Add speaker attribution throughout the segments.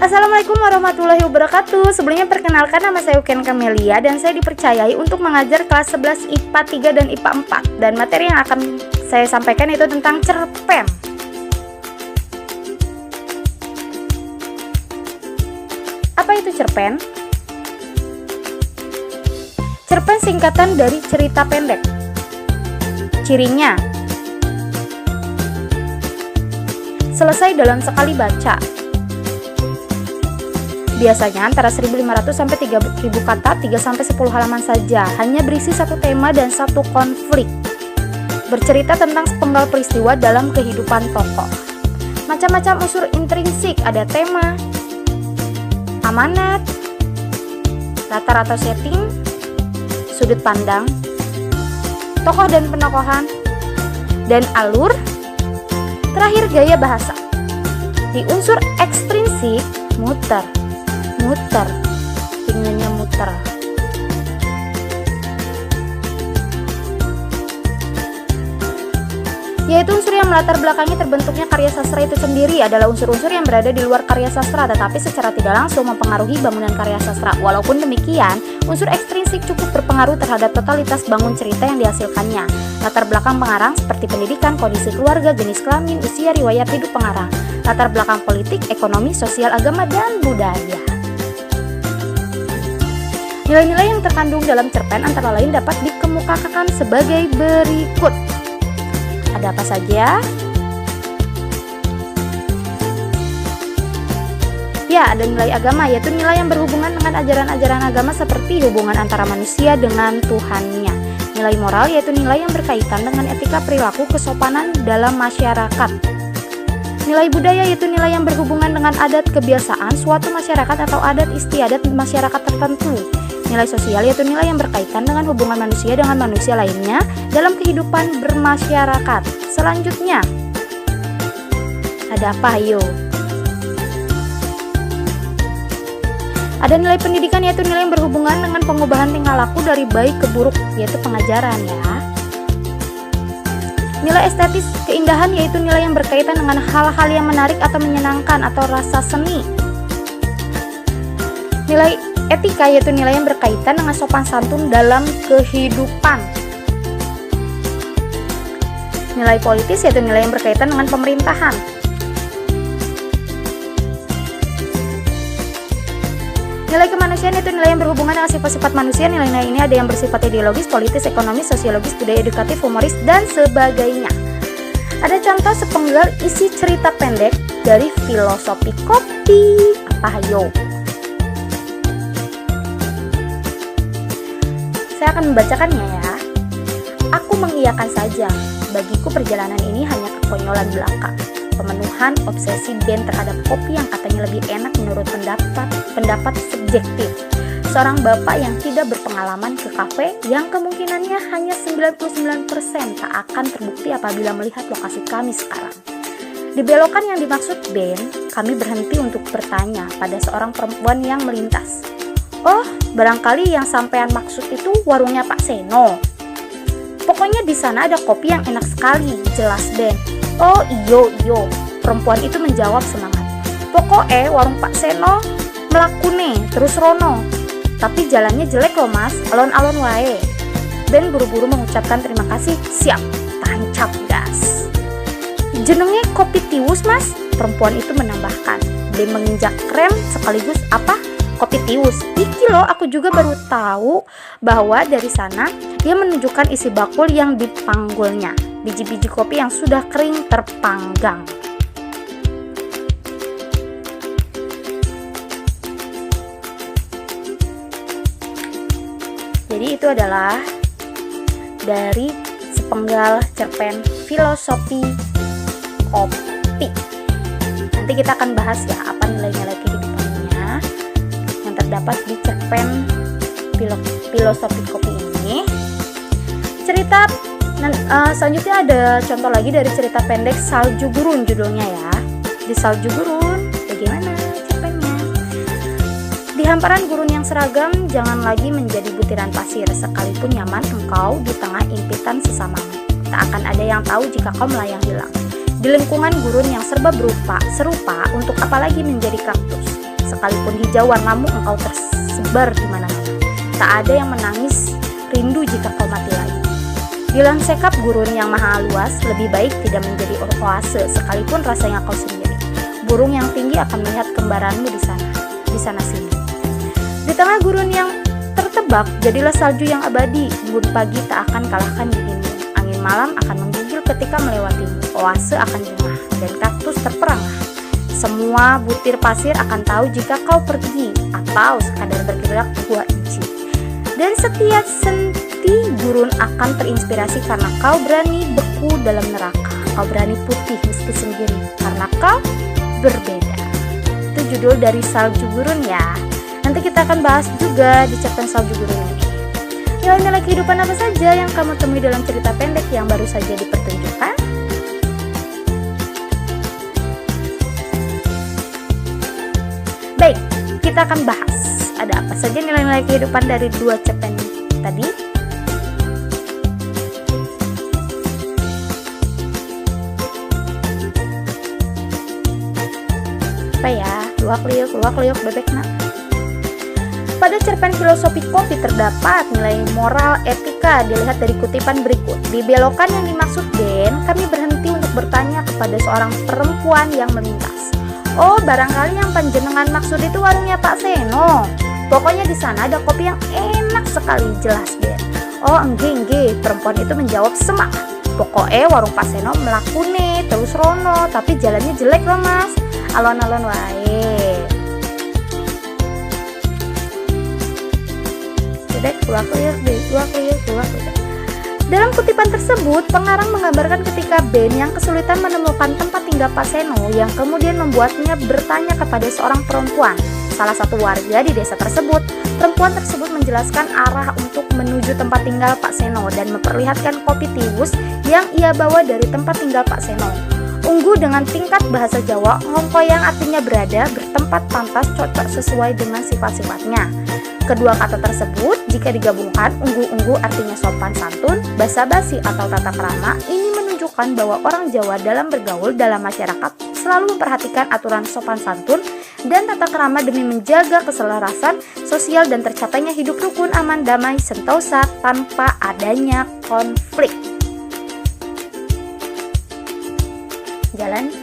Speaker 1: Assalamualaikum warahmatullahi wabarakatuh. Sebelumnya perkenalkan, nama saya Uken Kamelia dan saya dipercayai untuk mengajar kelas 11 IPA 3 dan IPA 4. Dan materi yang akan saya sampaikan itu tentang cerpen. Apa itu cerpen? Cerpen singkatan dari cerita pendek. Cirinya: selesai dalam sekali baca. Biasanya antara 1.500 sampai 3.000 kata, 3 sampai 10 halaman saja. Hanya berisi satu tema dan satu konflik. Bercerita tentang sepenggal peristiwa dalam kehidupan tokoh. Macam-macam unsur intrinsik, ada tema, amanat, latar atau setting, sudut pandang, tokoh dan penokohan, dan alur. Terakhir, gaya bahasa. Di unsur ekstrinsik, muter, pinggirnya muter. Yaitu unsur yang melatar belakangi terbentuknya karya sastra itu sendiri adalah unsur-unsur yang berada di luar karya sastra tetapi secara tidak langsung mempengaruhi bangunan karya sastra. Walaupun demikian, unsur ekstrinsik cukup berpengaruh terhadap totalitas bangun cerita yang dihasilkannya. Latar belakang pengarang seperti pendidikan, kondisi keluarga, jenis kelamin, usia, riwayat hidup pengarang, latar belakang politik, ekonomi, sosial, agama, dan budaya. Nilai-nilai yang terkandung dalam cerpen antara lain dapat dikemukakan sebagai berikut. Ada apa saja? Ya, ada nilai agama, yaitu nilai yang berhubungan dengan ajaran-ajaran agama seperti hubungan antara manusia dengan Tuhannya. Nilai moral, yaitu nilai yang berkaitan dengan etika perilaku kesopanan dalam masyarakat. Nilai budaya, yaitu nilai yang berhubungan dengan adat kebiasaan suatu masyarakat atau adat istiadat masyarakat tertentu. Nilai sosial, yaitu nilai yang berkaitan dengan hubungan manusia dengan manusia lainnya dalam kehidupan bermasyarakat. Selanjutnya, ada apa ayo? Ada nilai pendidikan, yaitu nilai yang berhubungan dengan pengubahan tingkah laku dari baik ke buruk, yaitu pengajaran ya. Nilai estetis, keindahan, yaitu nilai yang berkaitan dengan hal-hal yang menarik atau menyenangkan atau rasa seni. Nilai etika, yaitu nilai yang berkaitan dengan sopan santun dalam kehidupan. Nilai politis, yaitu nilai yang berkaitan dengan pemerintahan. Nilai kemanusiaan, yaitu nilai yang berhubungan dengan sifat-sifat manusia. Nilai-nilai ini ada yang bersifat ideologis, politis, ekonomis, sosiologis, budaya, edukatif, humoris, dan sebagainya. Ada contoh sepenggal isi cerita pendek dari Filosofi Kopi. Apa ayo? Saya akan membacakannya ya. Aku mengiyakan saja. Bagiku perjalanan ini hanya kekonyolan belaka. Pemenuhan obsesi Ben terhadap kopi yang katanya lebih enak menurut pendapat subjektif. Seorang bapak yang tidak berpengalaman ke kafe yang kemungkinannya hanya 99% tak akan terbukti apabila melihat lokasi kami sekarang. Di belokan yang dimaksud Ben, kami berhenti untuk bertanya pada seorang perempuan yang melintas. Oh, barangkali yang sampean maksud itu warungnya Pak Seno. Pokoknya di sana ada kopi yang enak sekali, jelas Ben. Oh iyo, perempuan itu menjawab semangat. Pokoknya warung Pak Seno melakune terus rono. Tapi jalannya jelek loh mas, alon-alon wae. Ben buru-buru mengucapkan terima kasih. Siap, tancap gas. Jenenge kopi tiwus mas, perempuan itu menambahkan. Ben menginjak rem sekaligus apa? Kopi tiwus. Iki loh, aku juga baru tahu bahwa dari sana dia menunjukkan isi bakul yang dipanggulnya. Biji-biji kopi yang sudah kering terpanggang. Jadi itu adalah dari sepenggal cerpen Filosofi Kopi. Nanti kita akan bahas ya apa nilai-nilai kehidupannya yang terdapat di cerpen Filosofi Kopi ini. Cerita selanjutnya ada contoh lagi dari cerita pendek Salju Gurun judulnya ya. Di Salju Gurun bagaimana cerpennya? Di hamparan gurun yang seragam, jangan lagi menjadi butiran pasir. Sekalipun nyaman engkau di tengah impitan sesamamu, tak akan ada yang tahu jika kau melayang hilang. Di lingkungan gurun yang serba serupa, untuk apalagi menjadi kaktus. sekalipun hijau warnamu engkau tersebar di mana-mana. Tak ada yang menangis rindu jika kau mati lagi. Di lansekap gurun yang maha luas, lebih baik tidak menjadi oase sekalipun rasanya kau sendiri. Burung yang tinggi akan melihat kembaranmu di sana sini. Di tengah gurun yang tertebak, jadilah salju yang abadi. Embun pagi tak akan kalahkan dinginmu. Angin malam akan menggigil ketika melewatimu. Oase akan jengah dan kaktus terperangah. Semua butir pasir akan tahu jika kau pergi atau sekadar bergerak 2 inci. Dan setiap senti gurun akan terinspirasi karena kau berani beku dalam neraka. Kau berani putih meski sendiri karena kau berbeda. Itu judul dari Salju Gurun ya. Nanti kita akan bahas juga di cerpen Salju Gurun ini. Nilai-nilai kehidupan apa saja yang kamu temui dalam cerita pendek yang baru saja dipertunjukkan? Baik, kita akan bahas ada apa saja nilai-nilai kehidupan dari 2 cerpen tadi. Apa ya? Luak liuk bebek nak. Pada cerpen filosofi kopi terdapat nilai moral etika dilihat dari kutipan berikut. Di belokan yang dimaksud Ben, kami berhenti untuk bertanya kepada seorang perempuan yang melintas. Oh, barangkali yang panjenengan maksud itu warungnya Pak Seno. Pokoknya di sana ada kopi yang enak sekali, jelas Ben. Oh, enggih, perempuan itu menjawab semak. Pokoknya warung Pak Seno melakune terus rono, tapi jalannya jelek loh mas. Alon-alon wae. Dedek, keluar. Dalam kutipan tersebut, pengarang menggambarkan ketika Ben yang kesulitan menemukan tempat tinggal Pak Seno yang kemudian membuatnya bertanya kepada seorang perempuan, salah satu warga di desa tersebut. Perempuan tersebut menjelaskan arah untuk menuju tempat tinggal Pak Seno dan memperlihatkan kopi tiwus yang ia bawa dari tempat tinggal Pak Seno. Unggu dengan tingkat bahasa Jawa, ngongkoyang artinya berada, bertempat, pantas, cocok sesuai dengan sifat-sifatnya. Kedua kata tersebut jika digabungkan, unggu-unggu artinya sopan santun, basa-basi atau tata krama. Ini menunjukkan bahwa orang Jawa dalam bergaul dalam masyarakat selalu memperhatikan aturan sopan santun dan tata krama demi menjaga keselarasan sosial dan tercapainya hidup rukun, aman, damai, sentosa tanpa adanya konflik. Jalan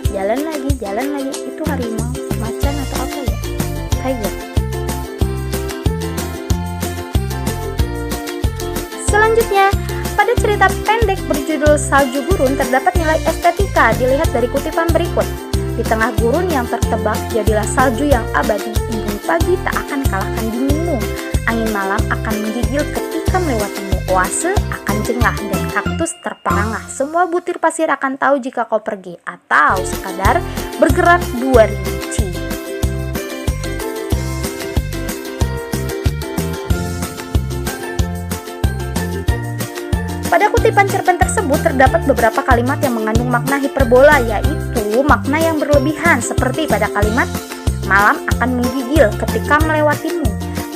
Speaker 1: lagi, itu harimau, macan atau apa ya? Tiger. Selanjutnya, pada cerita pendek berjudul Salju Gurun terdapat nilai estetika dilihat dari kutipan berikut. Di tengah gurun yang tertebak, jadilah salju yang abadi. Embun pagi tak akan kalahkan dinginmu. Angin malam akan menggigil ketika melewatimu. Oase akan jengah dan kaktus terperangah. Semua butir pasir akan tahu jika kau pergi atau sekadar bergerak 2 inci. Pada kutipan cerpen tersebut terdapat beberapa kalimat yang mengandung makna hiperbola, yaitu makna yang berlebihan seperti pada kalimat malam akan menggigil ketika melewatimu.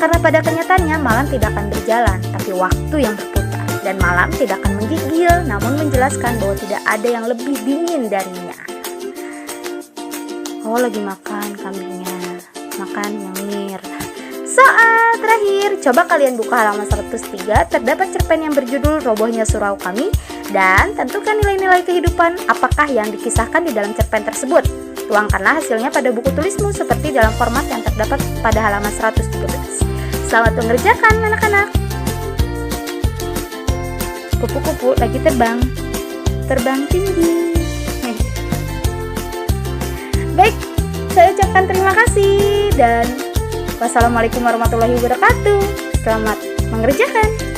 Speaker 1: Karena pada kenyataannya malam tidak akan berjalan, tapi waktu yang berputar. Dan malam tidak akan menggigil, namun menjelaskan bahwa tidak ada yang lebih dingin darinya. Oh, lagi makan kambingnya, makan nyengir. Soal terakhir, coba kalian buka halaman 103, terdapat cerpen yang berjudul Robohnya Surau Kami, dan tentukan nilai-nilai kehidupan apakah yang dikisahkan di dalam cerpen tersebut. Tuangkanlah hasilnya pada buku tulismu seperti dalam format yang terdapat pada halaman 113. Selamat mengerjakan anak-anak. Kupu-kupu lagi terbang tinggi. Baik, saya ucapkan terima kasih dan wassalamualaikum warahmatullahi wabarakatuh. Selamat mengerjakan.